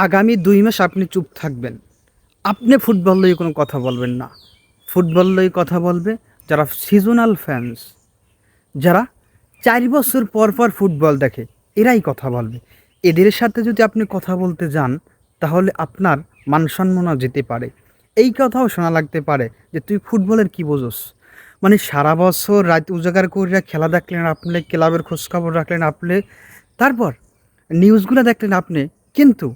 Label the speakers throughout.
Speaker 1: আগামী ২ মাস আপনি চুপ থাকবেন। আপনি ফুটবল লইয়ে কোনো কথা বলবেন না। ফুটবল লইয়ে কথা বলবে যারা সিজনাল ফ্যানস, যারা ৪ বছর পর, পর ফুটবল দেখে, এরাই কথা বলবে। এদের সাথে যদি আপনি কথা বলতে যান, তাহলে আপনার মান-সম্মানও যেতে পারে। এই কথাও শোনা লাগতে পারে যে, "তুই ফুটবলের কি বোঝোস?" মানে সারা বছর রাত উজাগার কইরা খেলা দেখলেন আপনি, ক্লাবের খোঁজখবর রাখলেন আপনি, তারপর নিউজগুলা দেখলেন আপনি, কিন্তু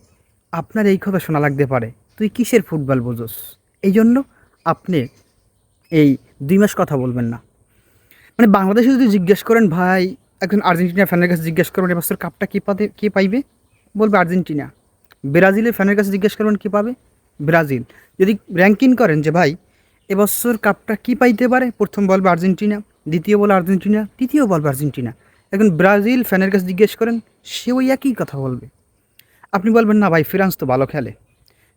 Speaker 1: আপনার এই কথা শোনা লাগতে পারে, "তুই কিসের ফুটবল বোঝোস?" এইজন্য আপনি এই ২ মাস কথা বলবেন না। মানে বাংলাদেশে যদি জিজ্ঞেস করেন ভাই, একজন আর্জেন্টিনা ফ্যানের কাছে জিজ্ঞেস করবেন এবছর কাপটা কে পাইবে? বলবে আর্জেন্টিনা। ব্রাজিলের ফ্যানের কাছে জিজ্ঞেস করবেন কে পাবে? ব্রাজিল। যদি র‍্যাংকিং করেন যে ভাই এবছর কাপটা কি পাইতে পারে? ১ম বলবে আর্জেন্টিনা, দ্বিতীয় বলবে আর্জেন্টিনা, তৃতীয় বলবে আর্জেন্টিনা। এখন ব্রাজিল ফ্যানের কাছে জিজ্ঞেস করেন, সে ওই একই কথা বলবে। আপনি বলবেন না ভাই ফ্রান্স তো ভালো খেলে।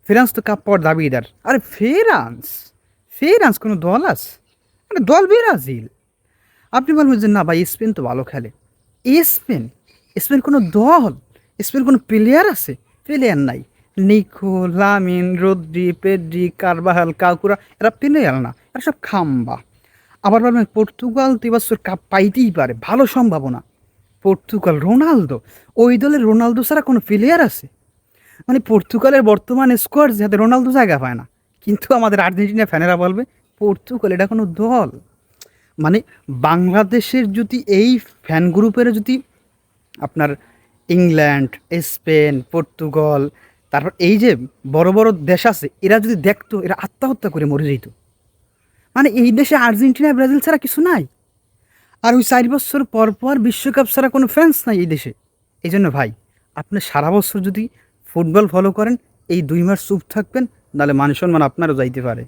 Speaker 1: ফ্রান্স তো কাপ পাওয়ার দাবিদার। আরে ফ্রান্স! ফ্রান্স কোনো দল আছে? আরে দল ব্রাজিল। আপনি বলবেন যে না ভাই স্পেন তো ভালো খেলে। স্পেন? স্পেন কোনো দল? স্পেন কোনো প্লেয়ার আছে? প্লেয়ার নাই। Nico, Lamine, Rodri, Pedri, Carvajal, Cucurella এরা প্লেয়ার না। এরা সব খাম্বা। আবার বলবেন পর্তুগাল তো এবছর কাপ পাইতেই পারে, ভালো সম্ভাবনা। Portugal, Ronaldo. ওই দলের রোনালদো ছাড়া কোনো প্লেয়ার আছে? মানে পর্তুগালের বর্তমান স্কোয়াড যাতে রোনালদো জায়গা পায় না। কিন্তু আমাদের আর্জেন্টিনা ফ্যানেরা বলবে পর্তুগাল এটা কোনো দল? মানে বাংলাদেশের যদি এই ফ্যান গ্রুপের যদি আপনার ইংল্যান্ড, স্পেন, পর্তুগাল, তারপর এই যে বড়, বড় দেশ আছে এরা যদি দেখতো এরা আত্মহত্যা করে মরে যেত। মানে এই দেশে আর্জেন্টিনা, ব্রাজিল ছাড়া কিছু নাই। আর ওই ৪ বছর পর, পর বিশ্বকাপ ছাড়া কোনো ফ্যান্স নাই এই দেশে। এইজন্য ভাই আপনি সারা বছর যদি ফুটবল ফলো করেন, এই ২ মাস চুপ থাকবেন, নাহলে মান-সম্মান আপনারও যাইতে পারে।